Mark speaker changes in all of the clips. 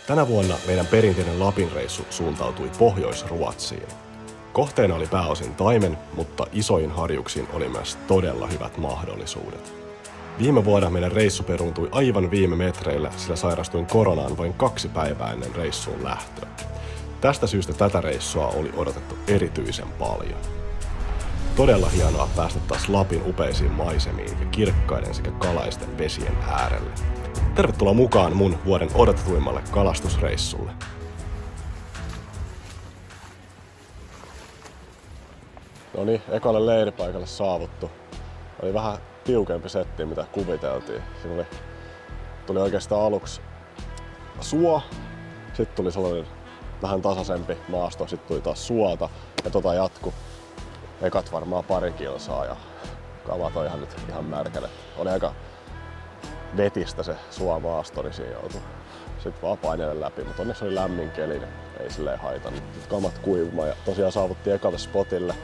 Speaker 1: Tänä vuonna meidän perinteinen Lapin reissu suuntautui Pohjois-Ruotsiin. Kohteena oli pääosin taimen, mutta isoin harjuksiin oli myös todella hyvät mahdollisuudet. Viime vuonna meidän reissu peruuntui aivan viime metreillä, sillä sairastuin koronaan vain 2 päivää ennen reissuun lähtöä. Tästä syystä tätä reissua oli odotettu erityisen paljon. Todella hienoa päästä taas Lapin upeisiin maisemiin ja kirkkaiden sekä kalaisten vesien äärelle. Tervetuloa mukaan mun vuoden odotetuimmalle kalastusreissulle. No niin, ekalle leiripaikalle saavuttu. Oli vähän tiukempi setti, mitä kuviteltiin. Siinä tuli oikeastaan aluksi suo, sitten tuli sellainen vähän tasaisempi maasto, sitten tuli taas suota ja jatku. Ekat varmaan 2 kilsaa ja kamat on ihan märkälle. Oli aika vetistä se suomaasto, niin siinä joutui sitten vaan painelle läpi, mutta onneksi oli lämmin keli, niin ei silleen haitannut. Kamat kuivumaan ja tosiaan saavuttiin ekalle spotille.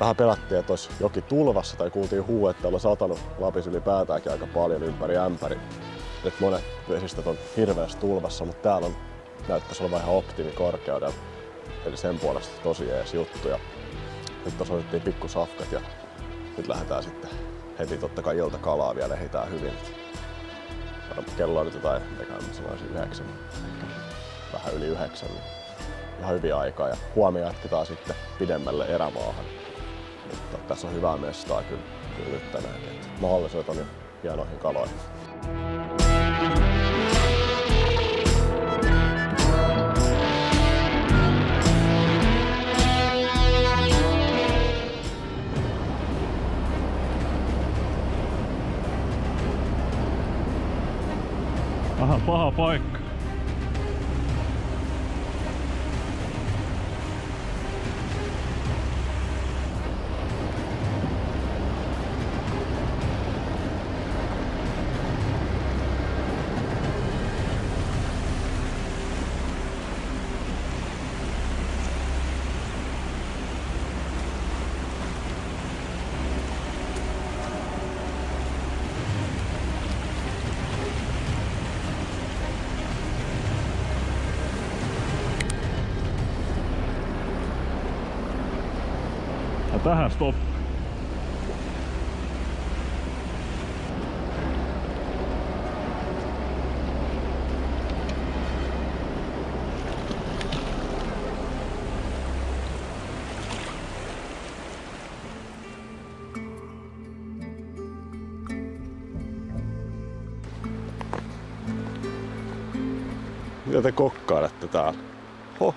Speaker 1: Vähän pelättiin, että olisi jokin tulvassa tai kuultiin huuetta, oli satanut Lapissa ylipäätäänkin aika paljon ympäri ämpäri. Nyt monet vesistöt on hirveästi tulvassa, mutta täällä näyttäisi olevan ihan optimikorkeudella. Eli sen puolesta tosi jees juttu. Ja nyt tuossa otettiin pikkusafkat ja nyt lähdetään sitten heti totta kai iltakalaa vielä, ehditään hyvin. Kello on nyt jotain, mä sanoisin 9, vähän yli 9, niin ihan hyvin aikaa ja huomenna jatketaan sitten pidemmälle erämaahan. Mutta tässä on hyvää mestaa kyllä nyt tänäänkin, että mahdollisuudet on jo hienoihin kaloihin.
Speaker 2: Aha, paha paikka. Ja tähän stoppi.
Speaker 1: Mitä te kokkailette täällä? Täällä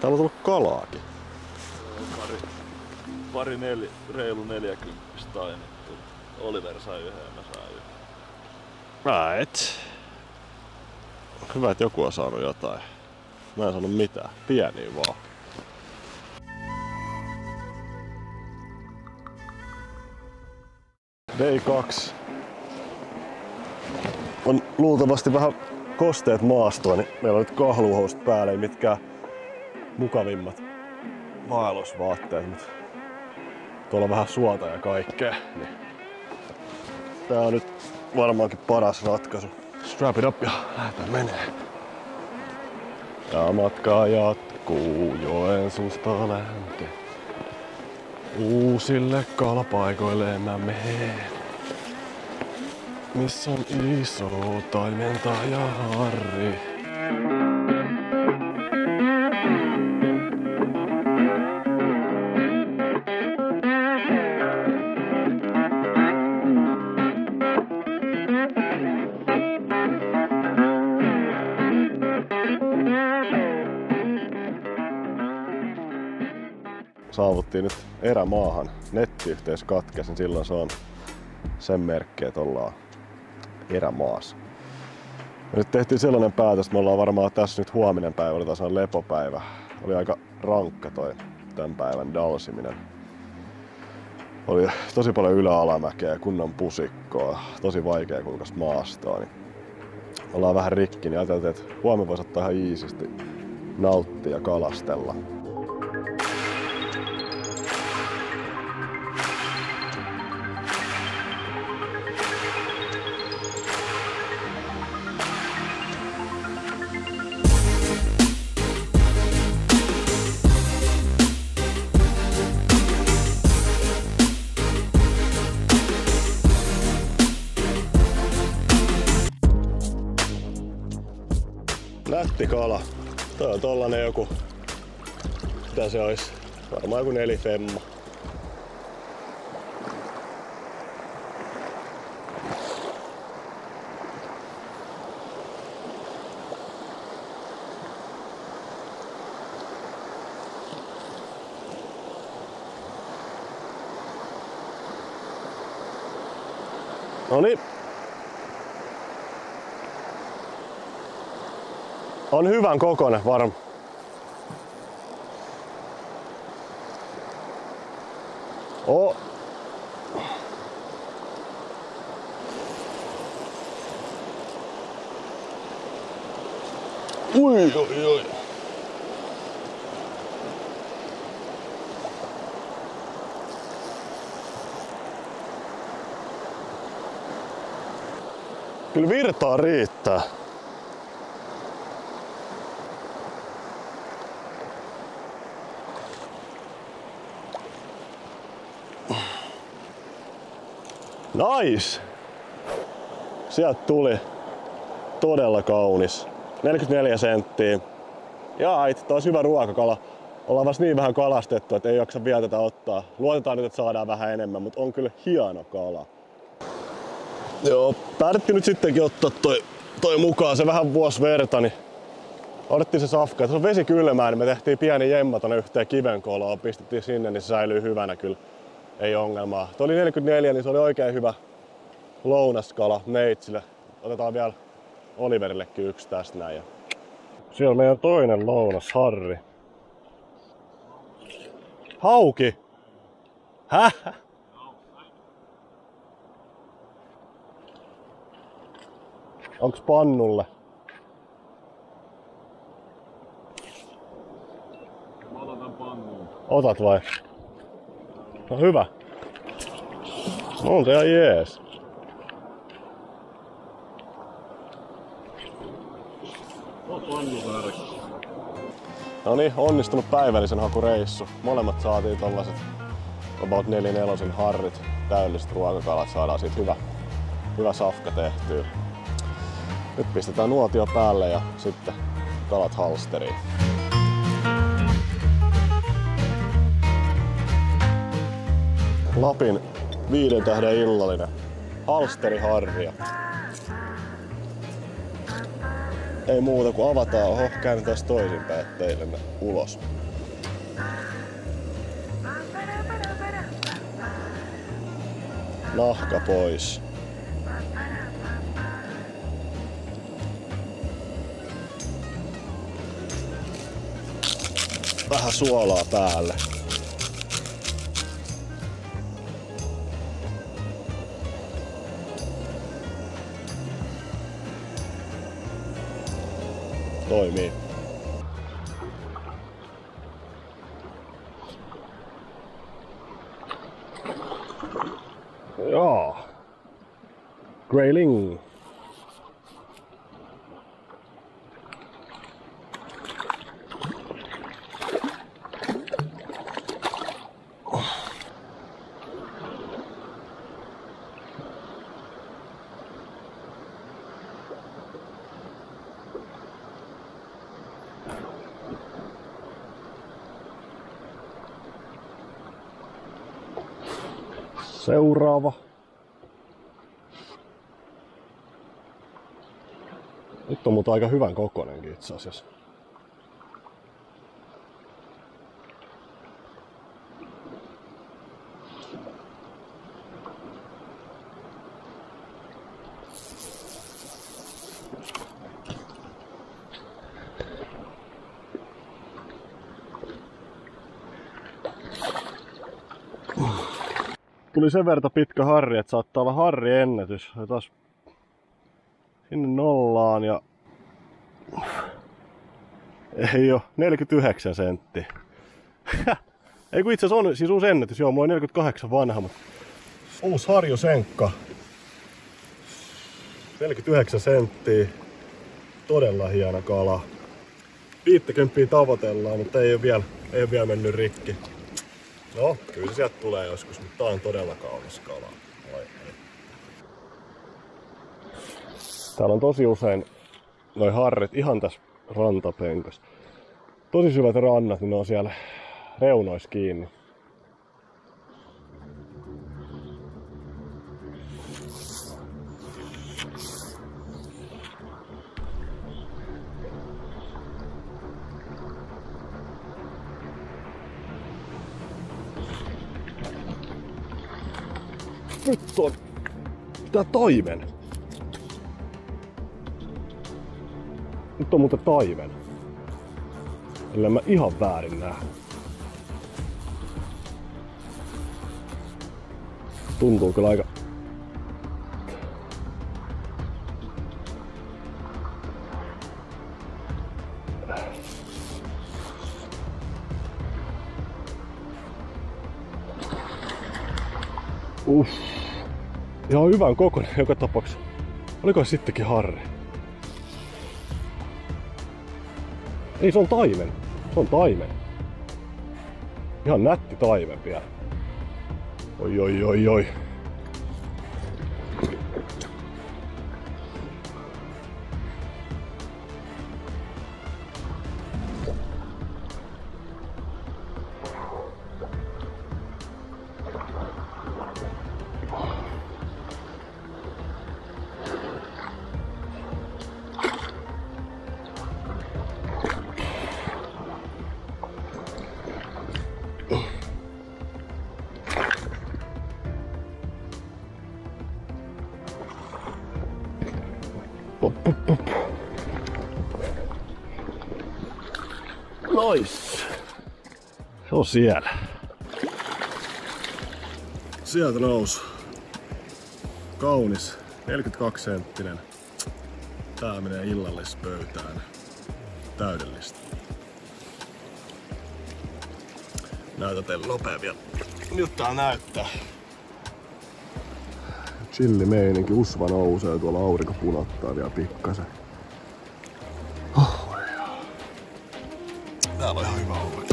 Speaker 1: on tullut kalaakin.
Speaker 3: Pari reilu 40 tainettu. Oliver sai yhden ja mä sain yhden.
Speaker 1: Right. Hyvä, että joku on saanut jotain. Mä en saanut mitään. Pieniä vaan. Day 2. On luultavasti vähän kosteet maastoa, niin meillä on nyt kahluhousut päällä, ei mitkään mukavimmat vaellusvaatteet, mutta tuolla on vähän suota ja kaikkea, niin tää on nyt varmaankin paras ratkaisu. Strap it up ja lähdetään menee. Ja matka jatkuu Joensuusta länteen. Uusille kalapaikoille mä menen. Missä on iso taimentaja Harri. Saavuttiin nyt erämaahan. Nettiyhteys katkesi, niin silloin se on sen merkki, että ollaan erämaassa. Ja nyt tehtiin sellainen päätös, että me ollaan varmaan tässä nyt huominen päivä, oli tasan lepopäivä. Oli aika rankka toi tämän päivän dalsiminen. Oli tosi paljon ylä-alamäkeä ja kunnon pusikkoa, tosi vaikea kulkas maastoa. Niin ollaan vähän rikki, niin ajateltiin, että huomenna voisi ottaa ihan iisisti nauttia ja kalastella. Nätti kala. Toi on tollanen joku, mitä se ois, varmaan joku 4 femma. Noniin. On hyvän kokoinen varmaan. Oh. Ui, oi, oi. Kyllä virtaa riittää. Nice! Sieltä tuli todella kaunis. 44 senttiä. Jaa, itse olisi hyvä ruokakala. Ollaan vasta niin vähän kalastettu, että ei jaksa vielä tätä ottaa. Luotetaan nyt, että saadaan vähän enemmän, mutta on kyllä hieno kala. Joo, päätettiin nyt sittenkin ottaa toi mukaan. Se vähän vuosi verta, niin otettiin se safka. Tässä on vesi kylmää, niin me tehtiin pieni jemma tonne yhteen kivenkoloon. Pistettiin sinne, niin se säilyy hyvänä kyllä. Ei ongelmaa. Tuo oli 44, niin se oli oikein hyvä lounaskala meitsille. Otetaan vielä Oliverillekin yksi tästä näin. Siellä on meidän toinen lounas, Harri. Hauki! Häh? Onks pannulle?
Speaker 2: Mä otan pannuun.
Speaker 1: Otat vai? No hyvä. On se ihan jees. No niin, onnistunut päivällisen hakureissu. Molemmat saatiin tollaset about 4/4 harrit, täydelliset ruokakalat. Saadaan siitä hyvä safka tehtyä. Nyt pistetään nuotio päälle ja sitten kalat halsteriin. Lapin 5 tähden illallinen halsteriharria. Ei muuta kuin avataan. Oho, käännetään toisinpäin teille ne ulos. Nahka pois. Vähän suolaa päälle. Toimii. Joo. Grayling. Seuraava. Nyt on mutta aika hyvän kokoinenkin itse asiassa. Tuli sen verran pitkä harri, että saattaa olla harriennätys. Taas sinne nollaan ja ei oo 49 senttiä. Ei kun itse asiassa on siis uusi ennätys, joo, mulla on 48 vanha, mutta uusi harjusenkka. 49 senttiä. Todella hieno kala. 50 tavoitellaan, mutta ei ole vielä mennyt rikki. No, kyllä se sieltä tulee joskus, mutta tää on todella kaunis kala. Täällä on tosi usein noi harrit ihan tässä rantapenkas. Tosi syvät rannat, niin ne on siellä reunoissa kiinni. Nyt on tää taimen. Nyt on muuten taimen. Ellei mä ihan väärin näe. Tuntuu kyllä aika... Ihan hyvän kokoinen joka tapauksessa. Oliko sittenkin harri? Ei, se on taimen. Se on taimen. Ihan nätti taimen vielä. Oi oi oi oi. Nice. Se on siellä. Sieltä nousi. Kaunis. 42 senttinen. Tää menee illallispöytään. Täydellistä. Näytä teille nopea vielä. Nyt tää näyttää. Chilli meininki. Usva nousee tuolla, aurinko punottaa vielä pikkasen. Täällä on ihan hyvä olla.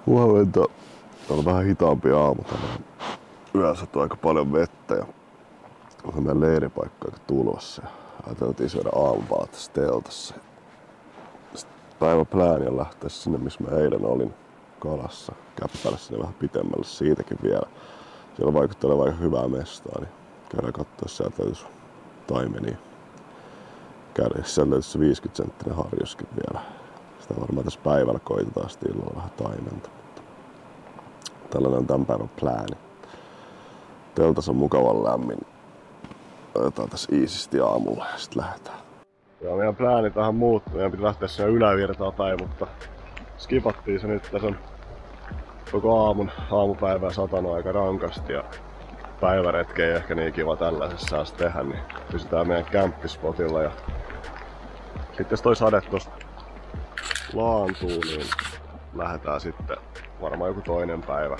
Speaker 1: Huomenta. On vähän hitaampi aamu tänään. Yössä on aika paljon vettä ja on meidän leiripaikka aika tulvassa. Ajateltiin syödä aamupalaa tässä teltassa. Sitten päiväplääni on lähteä sinne, missä mä eilen olin kalassa. Käppäillä sinne vähän pitemmälle siitäkin vielä. Siellä vaikuttaa olevan aika hyvää mestaa, niin käydään katsoa, jos sieltä löytyisi taimenia. Käydään, jos sieltä löytyisi 50 senttinen harjuskin vielä. Sitä varmaan tässä päivällä koitetaan sitten illalla vähän taimenta. Tällainen on tämän päivän plääni. Teltas on mukavan lämmin. Otetaan tässä iisisti aamulla ja sitten lähdetään. Ja meidän pläänit vähän muuttui. Meidän piti lähteä sinne ylävirtaan päin, mutta skipattiin se nyt. Tässä on koko aamupäivää satanut aika rankasti ja päiväretki ei ehkä niin kiva tällaisessa saas tehdä, niin pysytään meidän kämppispotilla. Ja sitten jos toi sade tosta laantuu, niin lähdetään sitten varmaan joku toinen päivä.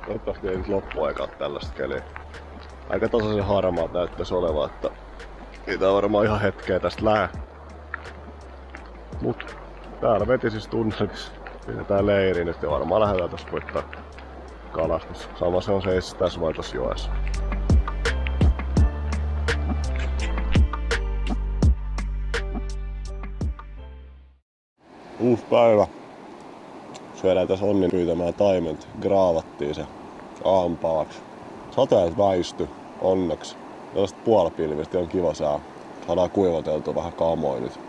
Speaker 1: Toivottavasti ei nyt loppuaikaa tällaista keliä. Aika tasaisen harmaa näyttäisi olevan, että ei tää varmaan ihan hetkeä tästä lähe. Mut täällä vetisistä tunnelissa pidetään leiriin nyt ja varmaan lähdetään tossa koittaa kalastus. Sama se on se tässä vai tossa joessa. Uusi päivä. Syödään tässä Onnin pyytämään taimelta. Graavattiin se aamupalaksi. Sateet väisty onneksi. Tällaista puolipilvistä on kiva sää. Saadaan kuivateltua vähän kamoja nyt.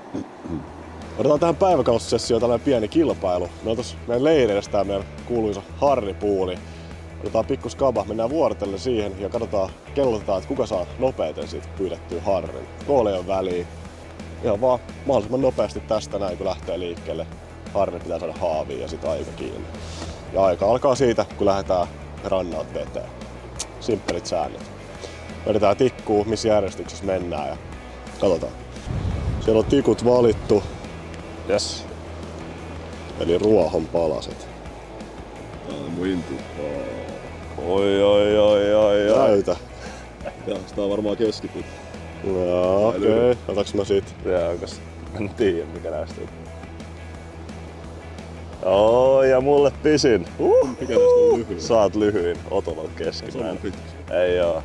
Speaker 1: Otetaan tähän päiväkalussessioon tällainen pieni kilpailu. Me on tossa meidän leireillä tää meidän kuuluisa harripuuli. Otetaan pikku skaba, mennään vuorotellen siihen ja katsotaan, kellotetaan, että kuka saa nopeiten siitä pyydettyä harrin. Koole on väliin. Ihan vaan mahdollisimman nopeasti tästä näin kun lähtee liikkeelle. harri pitää saada haaviin ja sit aika kiinni. Ja aika alkaa siitä, kun lähdetään rannalta veteen. Simppelit säännöt. Vedetään tikkuu, missä järjestyksessä mennään ja katsotaan. Siellä on tikut valittu. Yes. Eli ruohon palaset.
Speaker 2: Mun intu.
Speaker 3: Oi.
Speaker 1: Näytä.
Speaker 2: Ja tää on varmaan keskipyttä.
Speaker 1: Joo, okei. Otaks mä sit?
Speaker 3: Jääkäs. En tiedä mikä näistä on. Ja mulle pisin.
Speaker 2: Mikä näistä on lyhyin?
Speaker 3: Saat lyhyin. Otolla on keskimmäinen. Ei oo.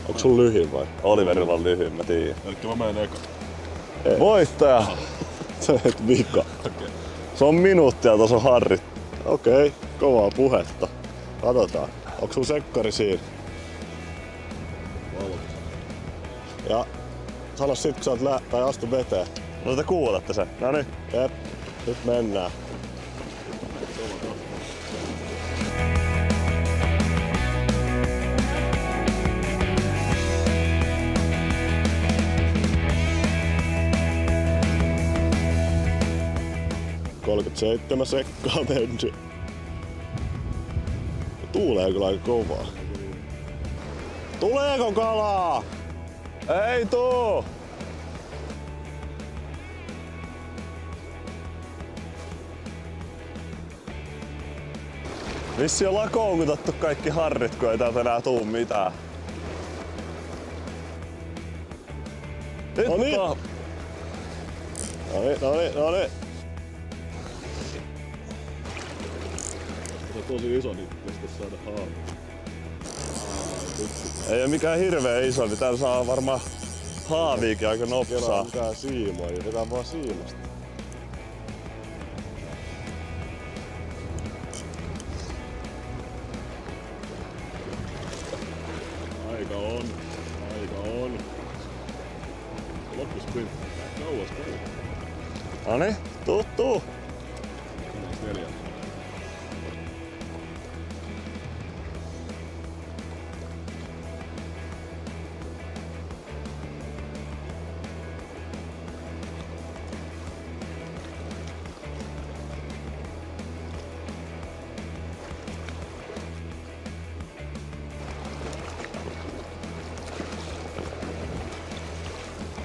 Speaker 1: Onks sun lyhin vai?
Speaker 3: Oliverilla on lyhyin, mä tiedän.
Speaker 2: Elikkä mä menen eka.
Speaker 3: Voittaja!
Speaker 1: Sä et vika.
Speaker 3: Se on minuuttia, tuossa on harrit.
Speaker 1: Okei, kovaa puhetta. Katsotaan. Onks sun sekkari siinä?
Speaker 2: Valot.
Speaker 1: Ja sano sit kun sä oot tai astu veteen.
Speaker 3: No te kuulette sen. Noniin.
Speaker 1: Jep, nyt mennään. ...37 sekkaa mennyt. Tuulee kyllä aika kovaa. Tuleeko kalaa?
Speaker 3: Ei tuu! Vissi on lakoukutettu kaikki harrit, kun ei täältä enää tuu mitään. Nyt
Speaker 1: Noniin. Noniin.
Speaker 2: Se on tosi iso, niin pitäis saada haavi.
Speaker 3: ei oo mikään hirveä iso, niin täällä saa varmaan haaviikin aika nopsaa.
Speaker 1: Kerran mitään siimoa, niin vetään vaan siimasta.
Speaker 2: Aika on. Loppusprintti. Kauas käy.
Speaker 3: Noniin, tuu.
Speaker 2: 4.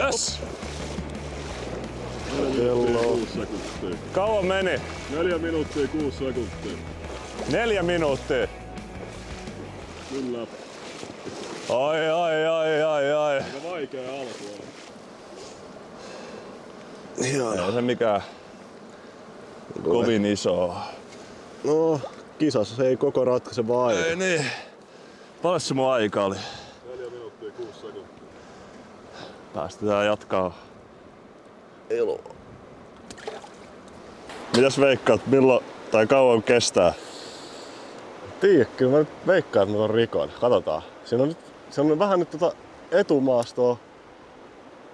Speaker 3: Yes!
Speaker 1: Kello.
Speaker 2: 6 sekuntia.
Speaker 3: Kauan meni?
Speaker 2: 4 minuuttia 6 sekuntia.
Speaker 3: 4 minuuttia.
Speaker 2: Kyllä.
Speaker 3: Ai.
Speaker 2: Aika vaikea alku on.
Speaker 3: Ei se mikään kovin iso.
Speaker 1: No, kisassa se ei koko ratkaise vaan aika.
Speaker 3: Ei niin. Paljon se mun aika oli?
Speaker 2: 4 minuuttia 6 sekuntia.
Speaker 3: Päästetään jatkaa.
Speaker 1: Elo.
Speaker 3: Mitäs veikkaat, milloin tai kauan kestää?
Speaker 1: Tiedä, kyllä mä nyt veikkaan, että mä ton rikon. Katsotaan. Siinä on vähän nyt etumaastoa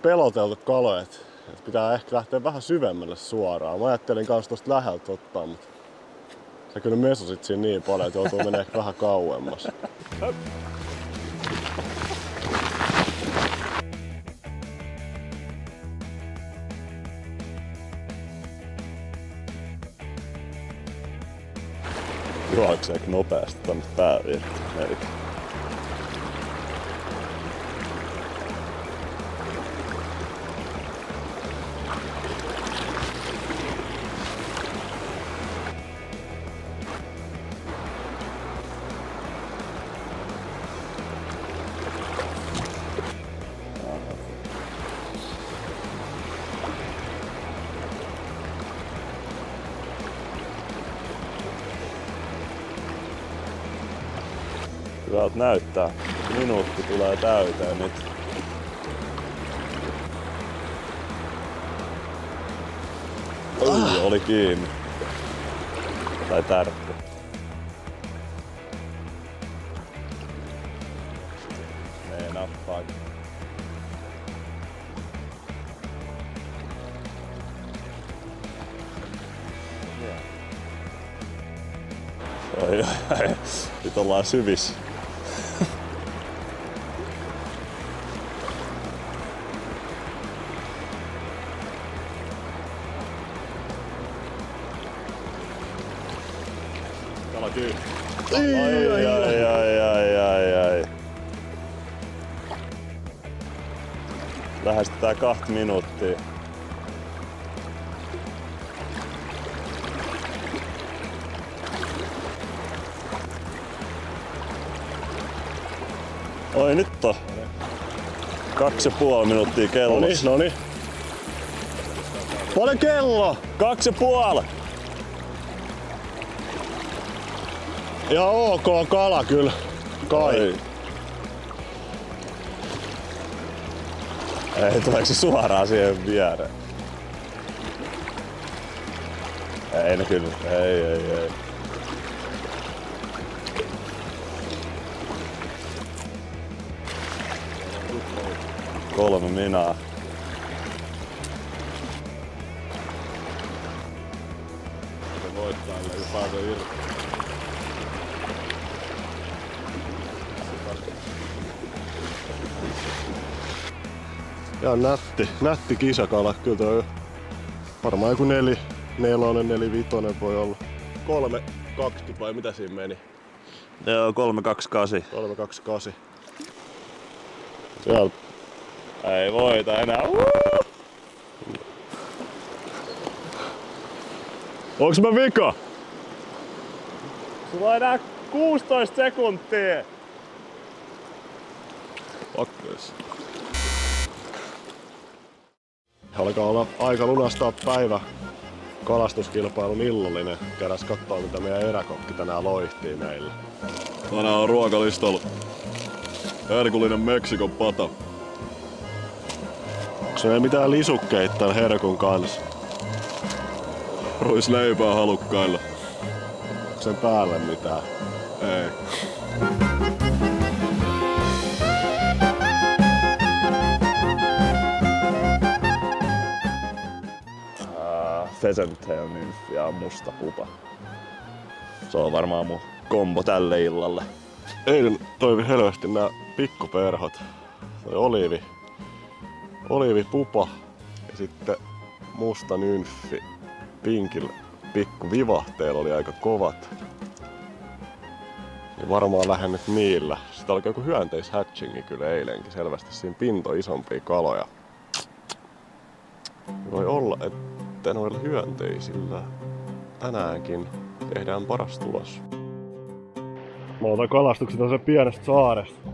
Speaker 1: peloteltu kaloja. Et pitää ehkä lähteä vähän syvemmälle suoraan. Mä ajattelin kans tosta läheltä ottaa, mutta sä kyllä mesosit siinä niin paljon, että joutuu menemään ehkä vähän kauemmas.
Speaker 3: Juokseeko nopeasti tänne päävirtaan? Eikä. Hyvältä näyttää. Minuutti tulee täyteen nyt. Oli kiinni. Tai tärkkä. Ei nappaa. Oi. Nyt ollaan syvissä.
Speaker 2: kyllä.
Speaker 3: Ai. Lähestytään 2 minuuttia. Oi nyt on 2,5 minuuttia kellossa.
Speaker 1: Noniin. Paljon kello?
Speaker 3: 2,5!
Speaker 1: Ihan ok kala kyllä. Kai.
Speaker 3: Ei, tuleeko se suoraan siihen viereen? Ei no kyllä. Ei. Kolme minaa.
Speaker 2: Se voittaa, ellei pääsee irti.
Speaker 1: Ja nätti kisakala. Kyllä toi varmaan joku 4, 4, 5 voi olla. 3,20 vai mitä siinä meni?
Speaker 3: Joo, 328.
Speaker 1: 3,28. Siellä.
Speaker 3: Ei voita enää.
Speaker 1: Onks mä vika?
Speaker 3: Sulla on enää 16 sekuntia.
Speaker 1: Pakkeis. Alkaa olla aika lunastaa päivä. Kalastuskilpailun illallinen. Käydään kattoo mitä meidän eräkokki tänään loihtii meille.
Speaker 2: Tänään on ruokalistalla herkullinen Meksikon pata.
Speaker 1: Onks meillä mitään lisukkeita tän herkun kanssa?
Speaker 2: Ruisleipää halukkailla.
Speaker 1: Onks sen päälle mitään?
Speaker 2: Ei.
Speaker 3: Pheasant tail nymfi ja musta pupa. Se on varmaan mun kombo tälle illalle.
Speaker 1: Eilen toivi helvesti nää pikkuperhot. Toi oliivi pupa ja sitten musta nymfi. Pinkillä pikku vivahteella oli aika kovat. Ja varmaan lähden nyt niillä. Sitten alkoi joku hyönteishatchingi kyllä eilenkin. Selvästi siinä pinto isompia kaloja. Voi olla, että noilla hyönteisillä tänäänkin tehdään paras tulos. Mä otan kalastuksen tästä pienestä saaresta.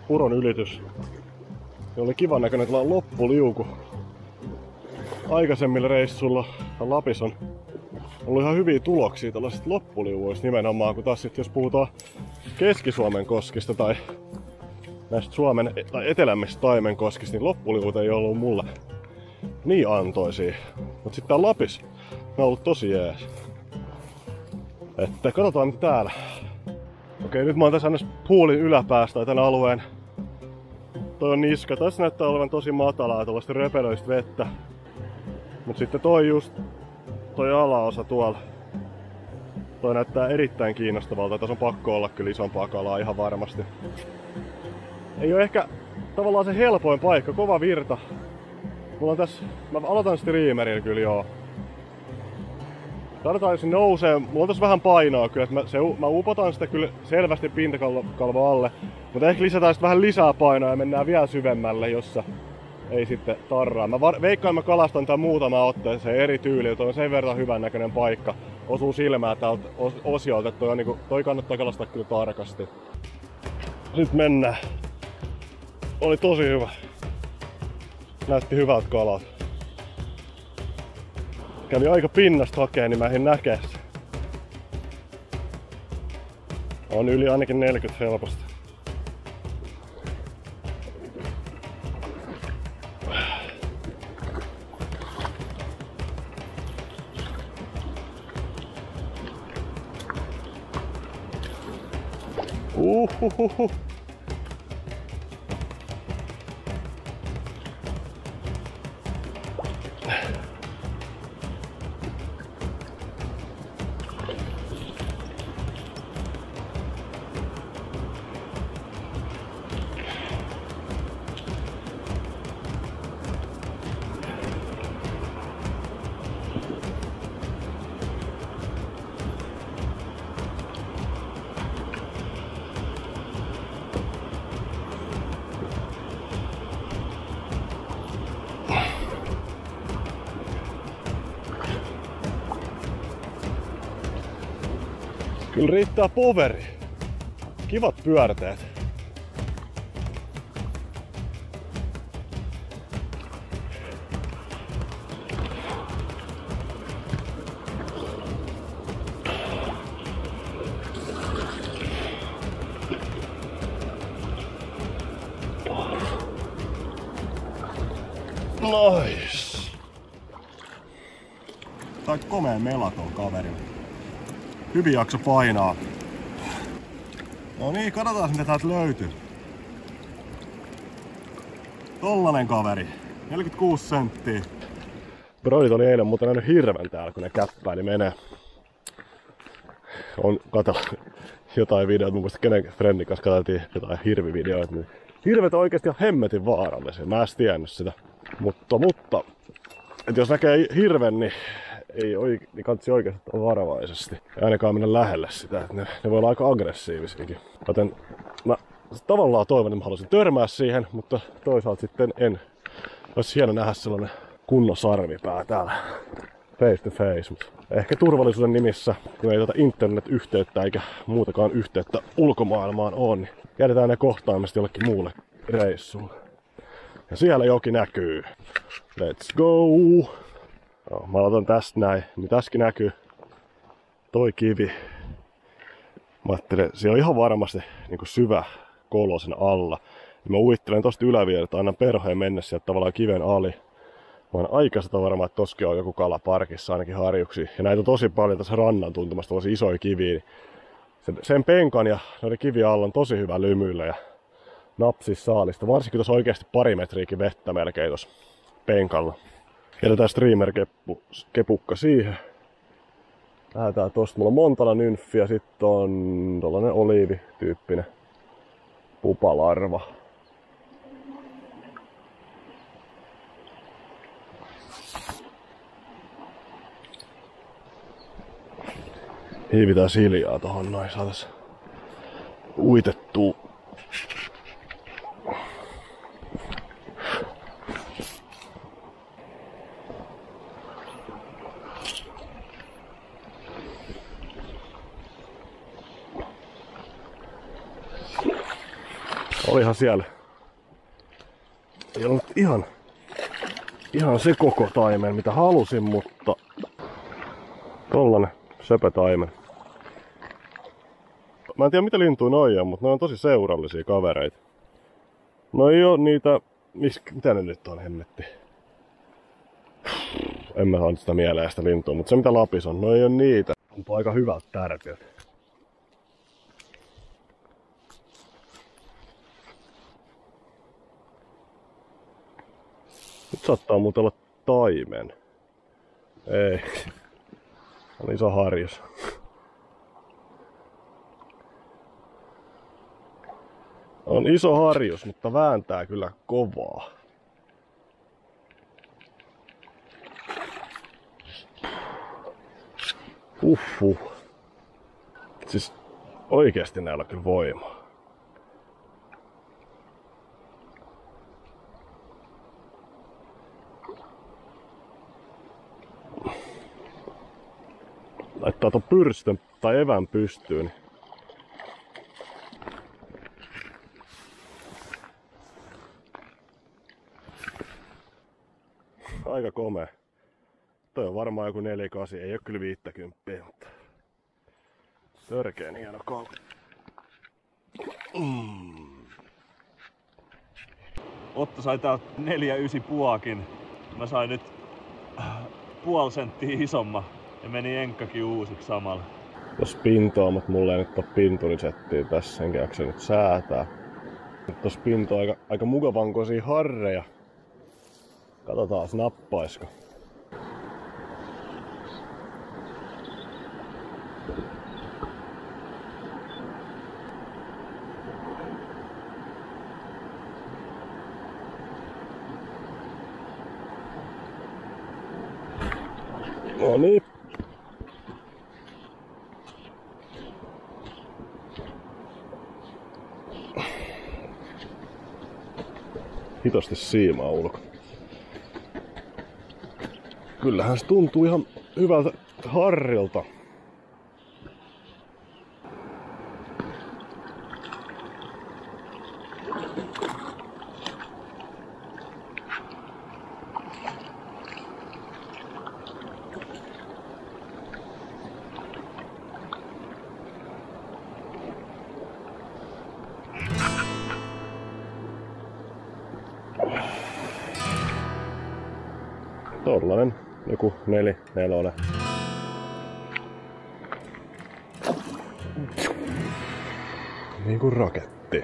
Speaker 1: Puron ylitys. Se oli kivan näköinen tällainen loppuliuku. Aikaisemmilla reissuilla Lapissa on ollut ihan hyviä tuloksia tällaisista loppuliuvuista nimenomaan, kun taas sit, jos puhutaan Keski-Suomen koskista tai näistä Suomen tai etelämmistä taimenkoskista, niin loppuliuvut ei ollut mulle niin antoisia. Mut sit täällä Lapissa ne on ollut tosi jees. Että katsotaan mitä täällä. Okei, nyt mä oon tässä poolin yläpäästä tai tän alueen. Toi on niska. Tässä näyttää olevan tosi matalaa, tuollaista röpelöistä vettä. Mut sitten toi alaosa tuolla. Toi näyttää erittäin kiinnostavalta. Tässä on pakko olla kyllä isompaa kalaa ihan varmasti. Ei oo ehkä tavallaan se helpoin paikka, kova virta. Mulla on tässä, mä aloitan streamerilla kyllä joo. Katsotaan jos se nousee, mulla on tässä vähän painoa kyllä, että mä upotan sitä kyllä selvästi pintakalvo alle. Mutta ehkä lisätään sitten vähän lisää painoa ja mennään vielä syvemmälle, jossa ei sitten tarraa. Mä veikkaan, mä kalastan tän muutama otteeseen eri tyyliä, toi on sen verran hyvän näköinen paikka. Osuu silmään täältä osiolta, että toi kannattaa kalastaa kyllä tarkasti. Nyt mennään. Oli tosi hyvä. Näytti hyvältä kalat. Kävi aika pinnasta hakee, niin mä en näkee se. On yli ainakin 40 helposti. Uhuhuhu. Kyllä riittää poveri. Kivat pyörteet. Nice. Tai komea melaton kaveri. Hyvin jakso painaa. No niin, katsotaan mitä täältä löytyy. Tollanen kaveri. 46 senttiä. Broidit oli eilen muuten nähnyt hirven täällä, kun ne käppäili menee. On katsella jotain videoita, mun mielestä kenen friendin kanssa katsottiin jotain hirvivideoita. Niin hirvet on oikeesti ihan hemmetin vaarallisia. Mä en tiennyt sitä. Mutta et jos näkee hirven, niin niin kannattaa oikeasti olla varovaisesti. Ei ainakaan mennä lähelle sitä, että ne voi olla aika aggressiivisiakin. Joten mä tavallaan toivon, että mä haluaisin törmää siihen, mutta toisaalta sitten en. Olisi hieno nähdä sellainen kunnon sarvipää täällä face to face. Mutta ehkä turvallisuuden nimissä, kun ei internet-yhteyttä eikä muutakaan yhteyttä ulkomaailmaan ole, niin jätetään ne kohtaamista jollekin muulle reissulle. Ja siellä joki näkyy. Let's go! No, mä otan tästä näin. Niin tässäkin näkyy toi kivi. Mä ajattelin, siellä on ihan varmasti niin kuin syvä kolo sen alla. Ja mä uittelen tosta yläviertä, annan perheen mennä sieltä tavallaan kiven ali. Mä oon aika varma, että toskin on joku kala parkissa ainakin harjuksi. Ja näitä on tosi paljon tässä rannan tuntumassa, tosi isoja kiviä. Sen penkan ja noiden kivien alla on tosi hyvä lymyillä ja napsis saalista. Varsinkin tuossa oikeasti pari metriäkin vettä melkein tuossa penkalla. Jätetään streamer-kepukka siihen. Lähdetään tosta. Mulla on Montana nymfi ja sitten on tollanen oliivityyppinen pupalarva. Hiivitään hiljaa tohon noin. Saatais uitettua. Olihan siellä. Ei ollut ihan se koko taimen mitä halusin, mutta tollanen söpötaimen. Mä en tiedä mitä lintuja noi on, mutta ne on tosi seurallisia kavereita. No ei oo niitä... Mitä ne nyt on hemmetti? En mä saa sitä mieleen sitä lintua, mutta se mitä Lapis on, no ei oo niitä. Onpa aika hyvältä tärkeät. Nyt saattaa muuten olla taimen. Ei. On iso harjus. On iso harjus, mutta vääntää kyllä kovaa. Siis oikeesti näillä on kyllä voimaa. Laittaa ton pyrstön tai evän pystyyn. Niin aika komea. Toi on varmaan joku 4-8, ei oo kyllä 50, mutta törkeen hieno kala.
Speaker 3: Otto sai täältä 4,9 puakin. Mä sain nyt puoli senttiä isomman ja meni enkkakin uusiksi samalla.
Speaker 1: Jos pintoa, mutta mulla ei nyt oo pinturisettiä tässä, enkä jaksa nyt säätää. Nyt tos pinto on aika mukavankoisia harreja. Katsotaan nappaisko. No niin. Hitosti siimaa ulko. Kyllähän se tuntuu ihan hyvältä harrilta. Tollanen joku 4-4. Niin kuin raketti.